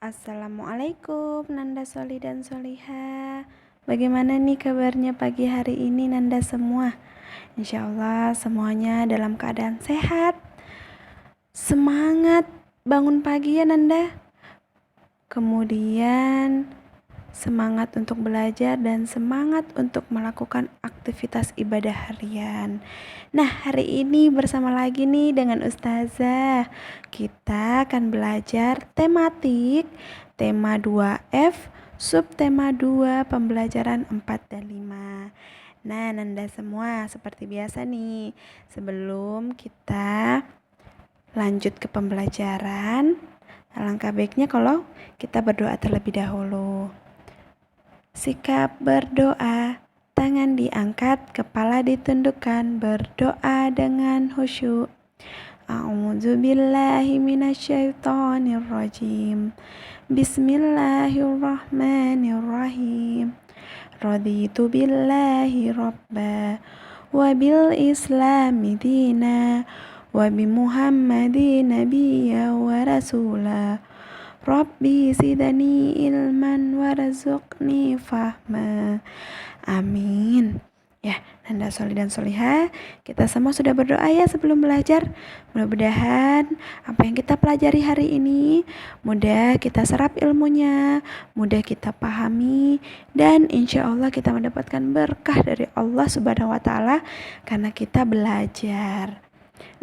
Assalamualaikum Nanda Soli dan Soliha. Bagaimana nih kabarnya pagi hari ini Nanda semua? Insya Allah semuanya dalam keadaan sehat. Semangat bangun pagi ya Nanda. Kemudian semangat untuk belajar dan semangat untuk melakukan aktivitas ibadah harian. Nah, hari ini bersama lagi nih dengan Ustazah. Kita akan belajar tematik, tema 2F, subtema 2, pembelajaran 4 dan 5. Nah, Nanda semua seperti biasa nih. Sebelum kita lanjut ke pembelajaran, alangkah baiknya kalau kita berdoa terlebih dahulu. Sikap berdoa, tangan diangkat, kepala ditundukkan, berdoa dengan khusyuk. A'udzubillahi minasyaitonirrajim. Bismillahirrahmanirrahim. Raditu billahi rabba wa bil islami dina wa bi Muhammadin nabiyya wa rasula. Rabbi zidni ilman warzuqni fahma. Amin. Ya, Nanda Soli dan Soliha, kita semua sudah berdoa ya sebelum belajar. Mudah-mudahan apa yang kita pelajari hari ini mudah kita serap ilmunya, mudah kita pahami, dan insya Allah kita mendapatkan berkah dari Allah Subhanahu wa Ta'ala karena kita belajar.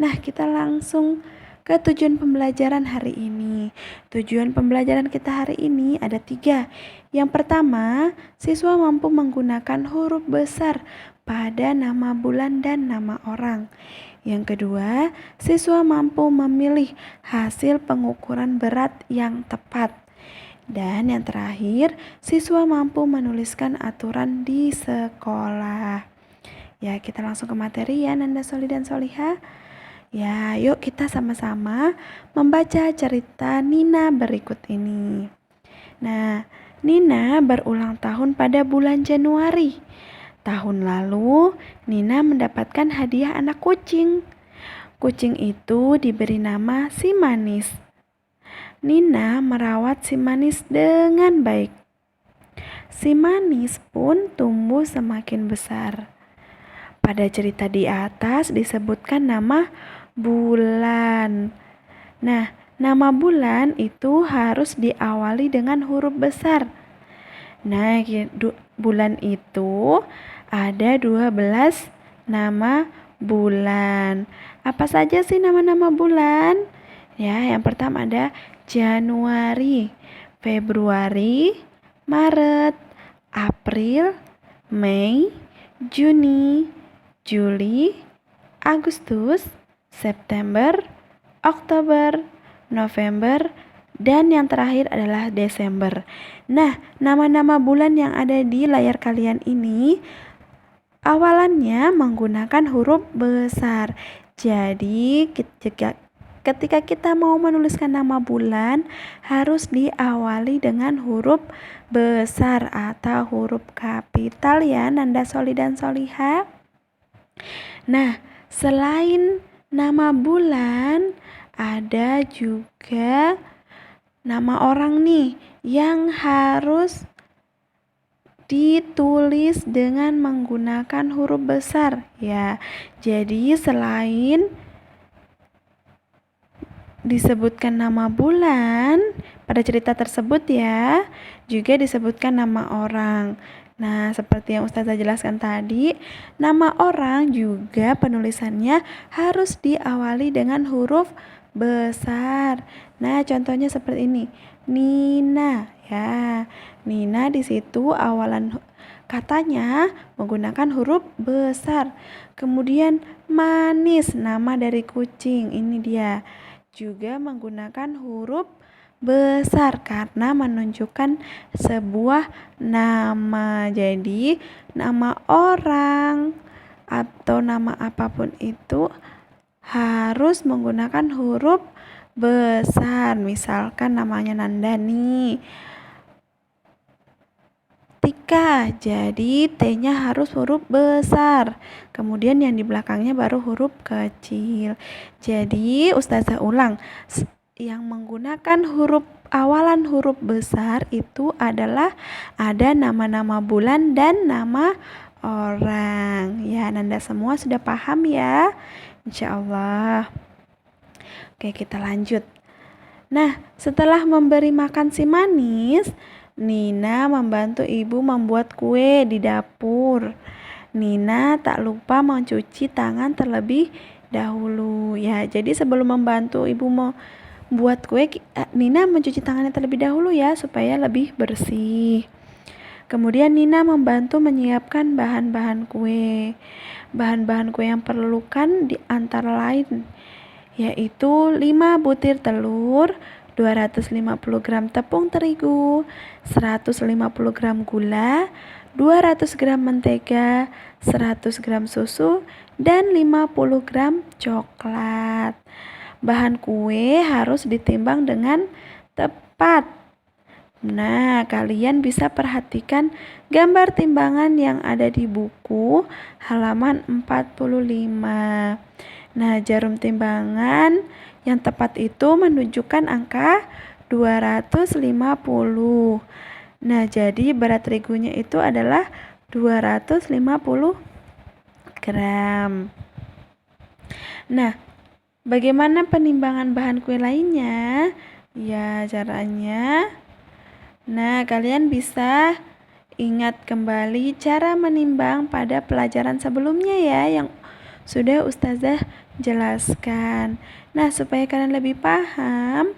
Nah, kita langsung ke tujuan pembelajaran hari ini. Tujuan pembelajaran kita hari ini ada 3. Yang pertama, siswa mampu menggunakan huruf besar pada nama bulan dan nama orang. Yang kedua, siswa mampu memilih hasil pengukuran berat yang tepat. Dan yang terakhir, siswa mampu menuliskan aturan di sekolah. Ya, kita langsung ke materi ya Nanda Soli dan Soliha. Ya, yuk kita sama-sama membaca cerita Nina berikut ini. Nah, Nina berulang tahun pada bulan Januari. Tahun lalu, Nina mendapatkan hadiah anak kucing. Kucing itu diberi nama si Manis. Nina merawat si Manis dengan baik. Si Manis pun tumbuh semakin besar. Pada cerita di atas disebutkan nama bulan. Nah, nama bulan itu harus diawali dengan huruf besar. Nah, bulan itu ada 12 nama bulan. Apa saja sih nama-nama bulan? Ya, yang pertama ada Januari, Februari, Maret, April, Mei, Juni, Juli, Agustus, September, Oktober, November, dan yang terakhir adalah Desember. Nah, nama-nama bulan yang ada di layar kalian ini awalannya menggunakan huruf besar. Jadi, ketika kita mau menuliskan nama bulan harus diawali dengan huruf besar atau huruf kapital ya Nanda Soli dan Soliha. Nah, selain nama bulan, ada juga nama orang nih yang harus ditulis dengan menggunakan huruf besar ya. Jadi selain disebutkan nama bulan pada cerita tersebut ya, juga disebutkan nama orang. Nah, seperti yang Ustazah jelaskan tadi, nama orang juga penulisannya harus diawali dengan huruf besar. Nah, contohnya seperti ini. Nina ya. Nina di situ awalan katanya menggunakan huruf besar. Kemudian Manis, nama dari kucing. Ini dia. Juga menggunakan huruf besar karena menunjukkan sebuah nama. Jadi nama orang atau nama apapun itu harus menggunakan huruf besar. Misalkan namanya Nandani, Tika, jadi T-nya harus huruf besar. Kemudian yang di belakangnya baru huruf kecil. Jadi Ustazah ulang, yang menggunakan huruf awalan huruf besar itu adalah ada nama-nama bulan dan nama orang. Ya, Nanda semua sudah paham ya? Insya Allah. Oke, kita lanjut. Nah, setelah memberi makan si manis, Nina membantu ibu membuat kue di dapur. Nina tak lupa mencuci tangan terlebih dahulu. Ya, jadi sebelum membantu ibu membuat kue, Nina mencuci tangannya terlebih dahulu ya, supaya lebih bersih. Kemudian Nina membantu menyiapkan bahan-bahan kue. Bahan-bahan kue yang perlukan di antara lain yaitu 5 butir telur, 250 gram tepung terigu, 150 gram gula, 200 gram mentega, 100 gram susu, dan 50 gram coklat. Bahan kue harus ditimbang dengan tepat. Nah, kalian bisa perhatikan gambar timbangan yang ada di buku halaman 45. Nah, jarum timbangan yang tepat itu menunjukkan angka 250. Nah, jadi berat terigunya itu adalah 250 gram. Nah, bagaimana penimbangan bahan kue lainnya? Ya, caranya. Nah, kalian bisa ingat kembali cara menimbang pada pelajaran sebelumnya ya, yang sudah Ustazah jelaskan. Nah, supaya kalian lebih paham,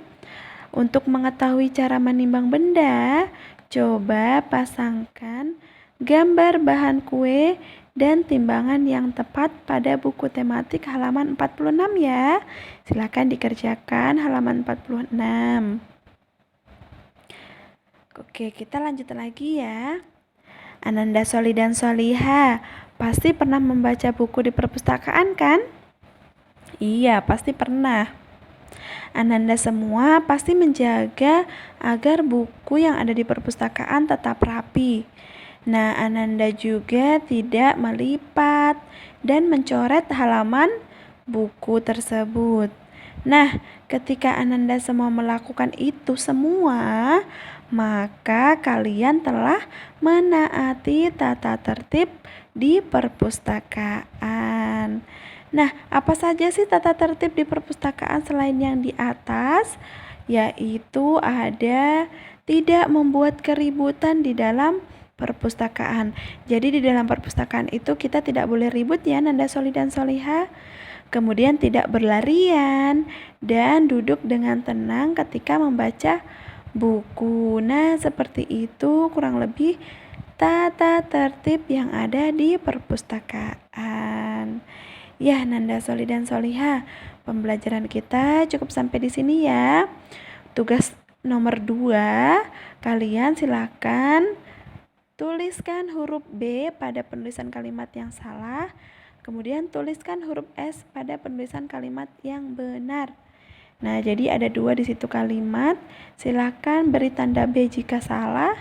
untuk mengetahui cara menimbang benda, coba pasangkan gambar bahan kue dan timbangan yang tepat pada buku tematik halaman 46 ya. Silakan dikerjakan halaman 46. Oke, kita lanjut lagi ya. Ananda Soli dan Soliha pasti pernah membaca buku di perpustakaan kan? Iya, pasti pernah. Ananda semua pasti menjaga agar buku yang ada di perpustakaan tetap rapi. Nah, Ananda juga tidak melipat dan mencoret halaman buku tersebut. Nah, ketika Ananda semua melakukan itu semua, maka kalian telah menaati tata tertib di perpustakaan. Nah, apa saja sih tata tertib di perpustakaan selain yang di atas? Yaitu ada tidak membuat keributan di dalam perpustakaan. Jadi di dalam perpustakaan itu kita tidak boleh ribut ya, Nanda Soli dan Soliha. Kemudian tidak berlarian dan duduk dengan tenang ketika membaca buku. Nah, seperti itu kurang lebih tata tertib yang ada di perpustakaan. Ya, Nanda Soli dan Soliha, pembelajaran kita cukup sampai di sini ya. Tugas nomor 2, kalian silakan tuliskan huruf B pada penulisan kalimat yang salah. Kemudian tuliskan huruf S pada penulisan kalimat yang benar. Nah, jadi ada 2 di situ kalimat. Silakan beri tanda B jika salah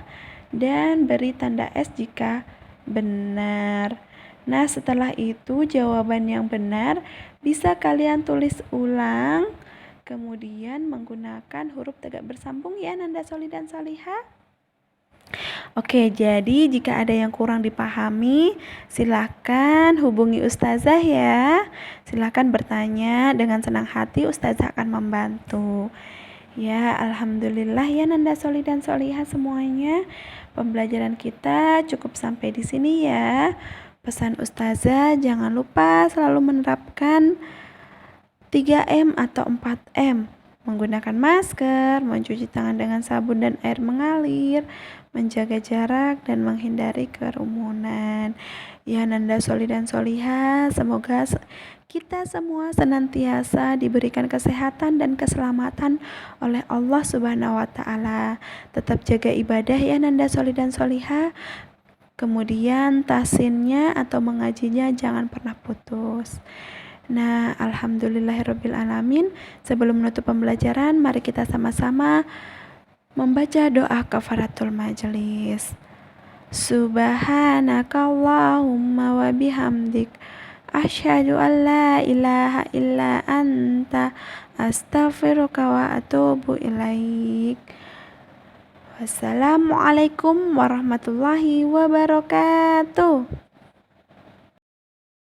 dan beri tanda S jika benar. Nah, setelah itu jawaban yang benar bisa kalian tulis ulang, kemudian menggunakan huruf tegak bersambung ya, Nanda Soli dan Soliha. Oke, jadi jika ada yang kurang dipahami, silakan hubungi Ustazah ya. Silakan bertanya, dengan senang hati Ustazah akan membantu. Ya, alhamdulillah ya Nanda Soli dan Soliha semuanya. Pembelajaran kita cukup sampai di sini ya. Pesan Ustazah, jangan lupa selalu menerapkan 3M atau 4M. Menggunakan masker, mencuci tangan dengan sabun dan air mengalir, menjaga jarak, dan menghindari kerumunan. Ya Nanda Soli dan Soliha, semoga kita semua senantiasa diberikan kesehatan dan keselamatan oleh Allah Subhanahu wa Ta'ala. Tetap jaga ibadah ya Nanda Soli dan Soliha. Kemudian tahsinnya atau mengajinya jangan pernah putus. Nah, alhamdulillahirrabbilalamin. Sebelum menutup pembelajaran, mari kita sama-sama membaca doa kafaratul majelis. Subhanakallahumma wa bihamdik, asyhadu an la ilaha illa anta, astaghfiruka wa atubu ilaik. Wassalamualaikum warahmatullahi wabarakatuh.